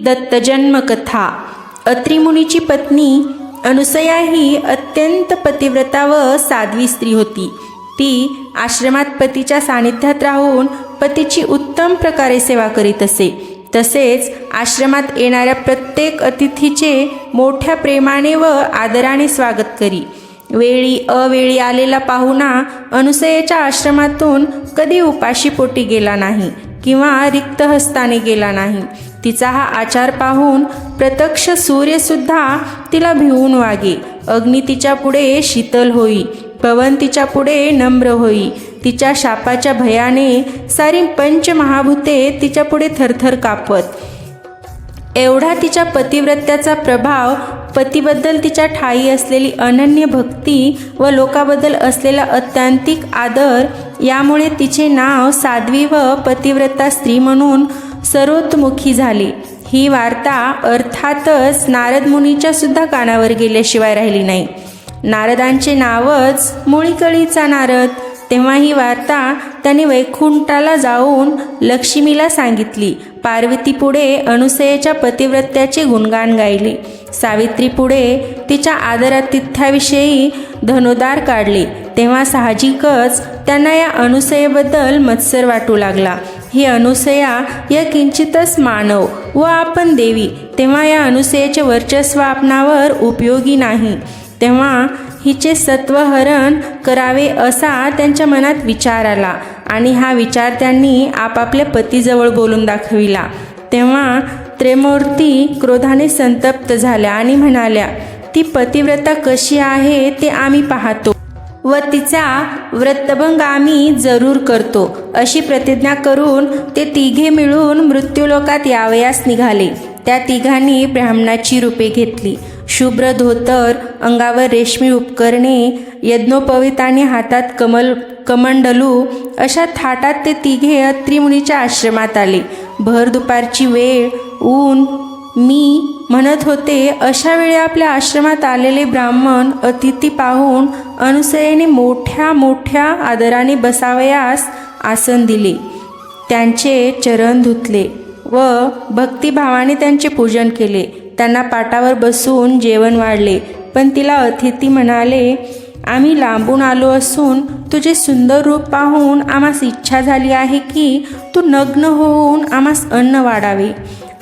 दत्तजन्म कथा। अत्रि मुनीची पत्नी अनुसया ही अत्यंत पतिव्रता व साध्वी स्त्री होती। ती आश्रमात पतीच्या सानिध्यात राहून पतीची उत्तम प्रकारे सेवा करीत असे। तसेच आश्रमात येणाऱ्या प्रत्येक अतिथीचे मोठ्या प्रेमाने व आदराने स्वागत करी। वेळी अवेळी आलेला पाहुणा अनुसयेच्या आश्रमातून कधी उपाशी पोटी गेला नाही किंवा रिक्त हस्ताने गेला नाही। तिचा हा आचार पाहून प्रत्यक्ष सूर्यसुद्धा तिला भिवून वागे। अग्नी तिच्या पुढे शीतल होई, पवन तिच्या पुढे नम्र होई। तिच्या शापाच्या भयाने सारी पंचमहाभूते तिच्या पुढे थरथर कापत। एवढा तिच्या पतिव्रत्याचा प्रभाव, पतीबद्दल तिच्या ठायी असलेली अनन्य भक्ती व लोकाबद्दल असलेला अत्यांतिक आदर, यामुळे तिचे नाव साध्वी व पतिव्रता स्त्री म्हणून सर्वतोमुखी झाले। ही वार्ता अर्थातच नारद मुनीच्या सुद्धा कानावर गेल्याशिवाय राहिली नाही। नारदांचे नावच मुळीकळीचा नारद। तेव्हा ही वार्ता त्यांनी वैकुंठाला जाऊन लक्ष्मीला सांगितली। पार्वती पुढे अनुसयेच्या पतिव्रत्याचे गुणगान गायले। सावित्री पुढे तिच्या आदरातिथ्याविषयी धनोद्गार काढले। तेव्हा साहजिकच त्यांना या अनुसयेबद्दल मत्सर वाटू लागला। ही अनुसया या किंचितच मानव व आपण देवी, तेव्हा या अनुसयेचे वर्चस्व आपणावर उपयोगी नाही। तेव्हा हिचे सत्वहरण करावे असा त्यांच्या मनात विचार आला आणि हा विचार त्यांनी आपापल्या पतीजवळ बोलून दाखविला। तेव्हा त्रिमूर्ती क्रोधाने संतप्त झाल्या आणि म्हणाल्या, ती पतिव्रता कशी आहे ते आम्ही पाहतो व तिचा व्रतभंग आम्ही जरूर करतो। अशी प्रतिज्ञा करून ते तिघे मिळून मृत्यूलोकात यावयास निघाले। त्या तिघांनी ब्राह्मणाची रूपे घेतली। शुभ्र धोतर, अंगावर रेशमी उपकरणे, यज्ञोपवीत आणि हातात कमंडलू अशा थाटात ते तिघे अत्रि मुनीच्या आश्रमात आले। भर दुपारची वेळ, ऊन मी म्हणत होते, अशा वेळी आपल्या आश्रमात आलेले ब्राह्मण अतिथी पाहून अनुसयेने मोठ्या मोठ्या आदराने बसावयास आसन दिले। त्यांचे चरण धुतले व भक्तिभावाने त्यांचे पूजन केले। त्यांना पाटावर बसून जेवण वाढले। पण तिला अतिथी म्हणाले, आम्ही लांबून आलो असून तुझे सुंदर रूप पाहून आम्हास इच्छा झाली आहे की तू नग्न होऊन आम्हास अन्न वाढावे।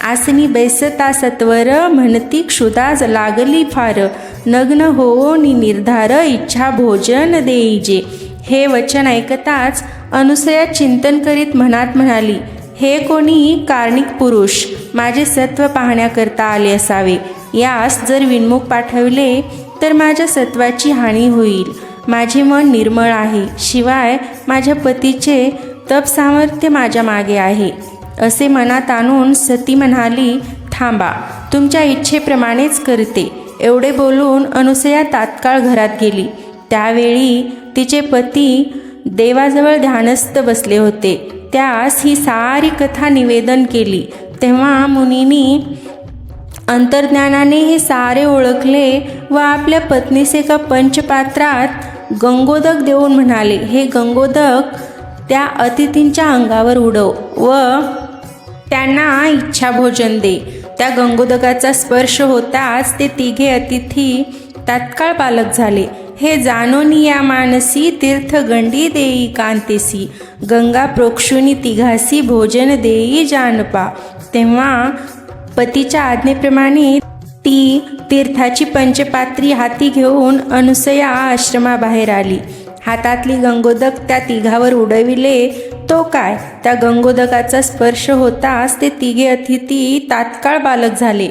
आसनी बैसता सत्वर, म्हणती क्षुधा लागली फार, नग्न होऊनी निर्धार, इच्छा भोजन देईजे। हे वचन ऐकताच अनुसया चिंतन करीत मनात म्हणाली, हे कोणी कार्णिक पुरुष माझे सत्व पाहण्याकरता आले असावे। यास जर विनमुख पाठविले तर माझ्या सत्वाची हानी होईल। माझे मन निर्मळ आहे, शिवाय माझ्या पतीचे तप सामर्थ्य माझ्या मागे आहे। असे मनात आणून सती म्हणाली, थांबा, तुमच्या इच्छेप्रमाणेच करते। एवढे बोलून अनुसया तात्काळ घरात गेली। त्यावेळी तिचे पती देवाजवळ ध्यानस्थ बसले होते। त्यास ही सारी कथा निवेदन केली। तेव्हा मुनींनी अंतर्ज्ञानाने हे सारे ओळखले व आपल्या पत्नीस एका पंचपात्रात गंगोदक देऊन म्हणाले, हे गंगोदक त्या अतिथींच्या अंगावर उडव व त्यांना इच्छा भोजन दे। त्या गंगोदकाचा स्पर्श होताच ते तिघे अतिथी तात्काळ बालक झाले। हे जाणोनी या मानसी, तीर्थगंडी देई कांतेसी, गंगा प्रोक्षुनी तिघासी, भोजन देई जानपा। तेव्हा पतीच्या आज्ञेप्रमाणे ती तीर्थाची पंचपात्री हाती घेऊन अनुसया आश्रमाबाहेर आली। हातातली गंगोदक त्या तिघावर उडविले तो काय, त्या गंगोदकाचा स्पर्श होताच ते तिघे अतिथी तात्काळ बालक झाले।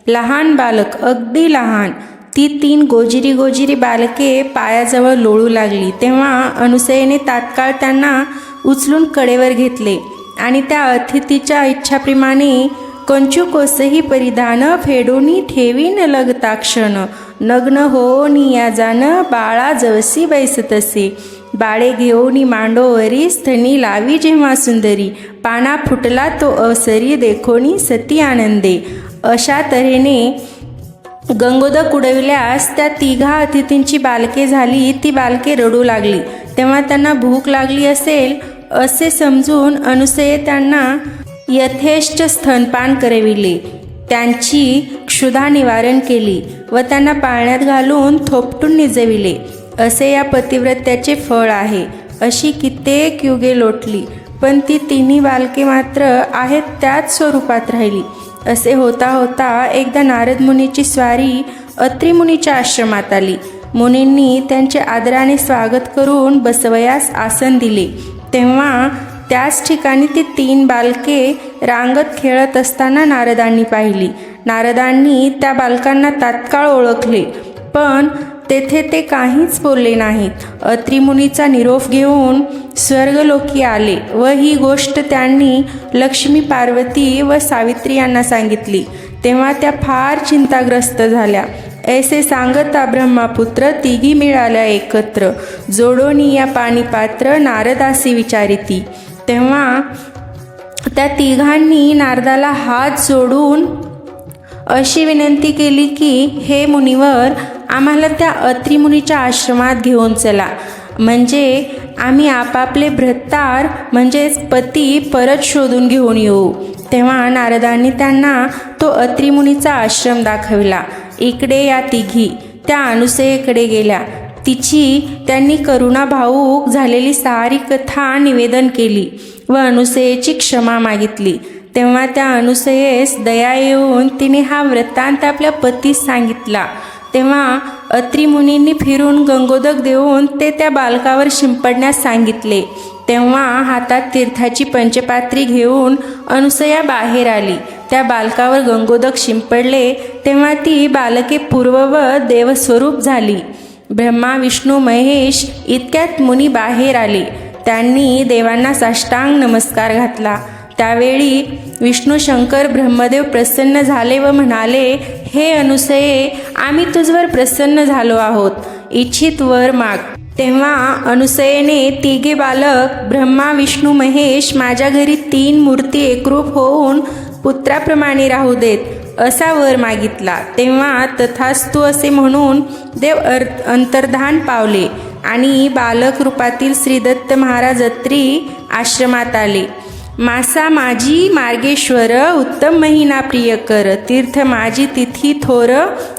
लहान बालक, अगदी लहान। ती 3 गोजिरी बालके पायाजवळ लोळू लागली। तेव्हा अनुसयेने तात्काळ त्यांना उचलून कडेवर घेतले आणि त्या अतिथीच्या इच्छाप्रमाणे कंचुकोसही परिधान, फेडोनी ठेवीन लगताक्षण, नग्न होनी या जान, बाळा जवसी बैसतसे। बाळे घेऊनी मांडोवरी, स्थनी लावी जेव्हा सुंदरी, पाना फुटला तो अवसरी, देखोनी सती आनंदे। अशा तऱ्हेने गंगोदक उडविल्यास त्या तिघा अतिथींची बालके झाली। ती बालके रडू लागली। तेव्हा त्यांना भूक लागली असेल असे समजून अनुसये त्यांना यथेष्ट स्तनपान करविले। त्यांची क्षुधा निवारण केली व त्यांना पाळण्यात घालून थोपटून निजविले. असे या पतिव्रत्याचे फळ आहे. अशी कित्येक युगे लोटली, पण ती तिन्ही बालके मात्र आहेत त्याच स्वरूपात राहिली. असे होता होता एकदा नारद मुनीची स्वारी अत्री मुनीच्या आश्रमात आली. मुनींनी त्यांचे आदराने स्वागत करून बसवयास आसन दिले. तेव्हा त्याच ठिकाणी ती 3 बालके रांगत खेळत असताना नारदांनी पाहिली. नारदांनी त्या बालकांना तात्काळ ओळखले, पण तेथे ते काहीच बोलले नाहीत. अत्री मुनीचा निरोप घेऊन स्वर्गलोकी आले व ही गोष्ट त्यांनी लक्ष्मी, पार्वती व सावित्री यांना सांगितली. तेव्हा त्या फार चिंताग्रस्त झाल्या. ऐसे सांगता ब्रह्मापुत्र तिघी मिळाल्या एकत्र, जोडोनिया पाणीपात्र नारदासी विचारिती. तेव्हा त्या तिघांनी नारदाला हात जोडून अशी विनंती केली की, हे मुनिवर, आम्हाला त्या अत्री मुनीच्या आश्रमात घेऊन चला, म्हणजे आम्ही आपापले भ्रतार म्हणजेच पती परत शोधून घेऊन येऊ. तेव्हा नारदांनी त्यांना तो अत्री मुनीचा आश्रम दाखविला. इकडे या तिघी त्या अनुसयेकडे गेल्या. तिची त्यांनी करुणा भावूक झालेली सारी कथा निवेदन केली व अनुसयेची क्षमा मागितली. तेव्हा त्या अनुसयेस दया येऊन तिने हा वृत्तांत आपल्या पतीस सांगितला. तेव्हा अत्री मुनींनी फिरून गंगोदक देऊन ते त्या बालकावर शिंपडण्यास सांगितले. तेव्हा हातात तीर्थाची पंचपात्री घेऊन अनुसया बाहेर आली. त्या बालकावर गंगोदक शिंपडले तेव्हा ती बालके पूर्ववत देवस्वरूप झाली. ब्रह्मा, विष्णू, महेश इतक्यात मुनी बाहेर आले. त्यांनी देवांना साष्टांग नमस्कार घातला. त्यावेळी विष्णू, शंकर, ब्रह्मदेव प्रसन्न झाले व म्हणाले, हे अनुसये, आम्ही तुझवर प्रसन्न झालो आहोत. इच्छित वर माग. तेव्हा अनुसयेने तिघे बालक ब्रह्मा, विष्णू, महेश माझ्या घरी 3 मूर्ती एकरूप होऊन पुत्राप्रमाणे राहू देत असा वर मागितला. तेव्हा तथास्तु असे म्हणून देव अंतर्धान पावले आणि बालक रूपातील श्री दत्त महाराज अत्री आश्रमात आले. मासा माझी मार्गेश्वर, उत्तम महिना प्रियकर, तीर्थ माझी तिथी थोर,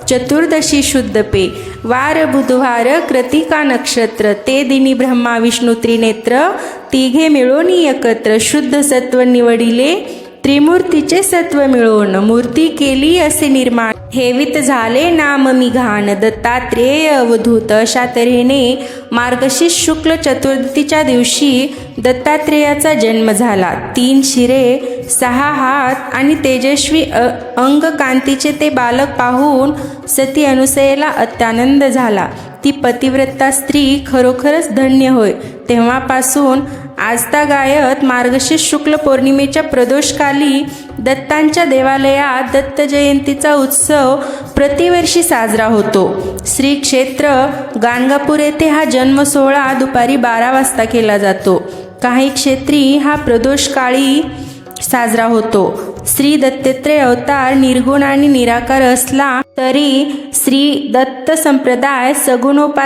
चतुर्दशी शुद्ध पे, वार बुधवार कृतिका नक्षत्र, ते दिनी ब्रह्मा विष्णू त्रिनेत्र, तिघे मिळून एकत्र, शुद्ध सत्व निवडिले, त्रिमूर्तीचे सत्व मिळवून, मूर्ती केली असे निर्माण, हेवित झाले नाम मी घाण, दत्तात्रेय अवधूत. अशा तऱ्हेने मार्गशीर्ष शुक्ल चतुर्थीच्या दिवशी दत्तात्रेयाचा जन्म झाला. 3 शिरे, 6 हात आणि तेजस्वी अंग कांतीचे ते बालक पाहून सती अनुसयेला अत्यानंद झाला. ती पतिव्रता स्त्री खरोखरच धन्य होय. तेव्हापासून आजतागायत मार्गशीर्ष शुक्ल पौर्णिमेच्या प्रदोषकाली दत्तांच्या देवालयात दत्त जयंतीचा उत्सव प्रतिवर्षी साजरा होतो. श्री क्षेत्र गाणगापूर येथे हा जन्म सोहळा दुपारी 12 वाजता केला जातो. काही क्षेत्री हा प्रदोषकाळी साजरा होतो. श्री दत्तात्रेय अवतार निर्गुण आणि निराकार असला तरी श्री दत्त संप्रदाय सगुणोपासना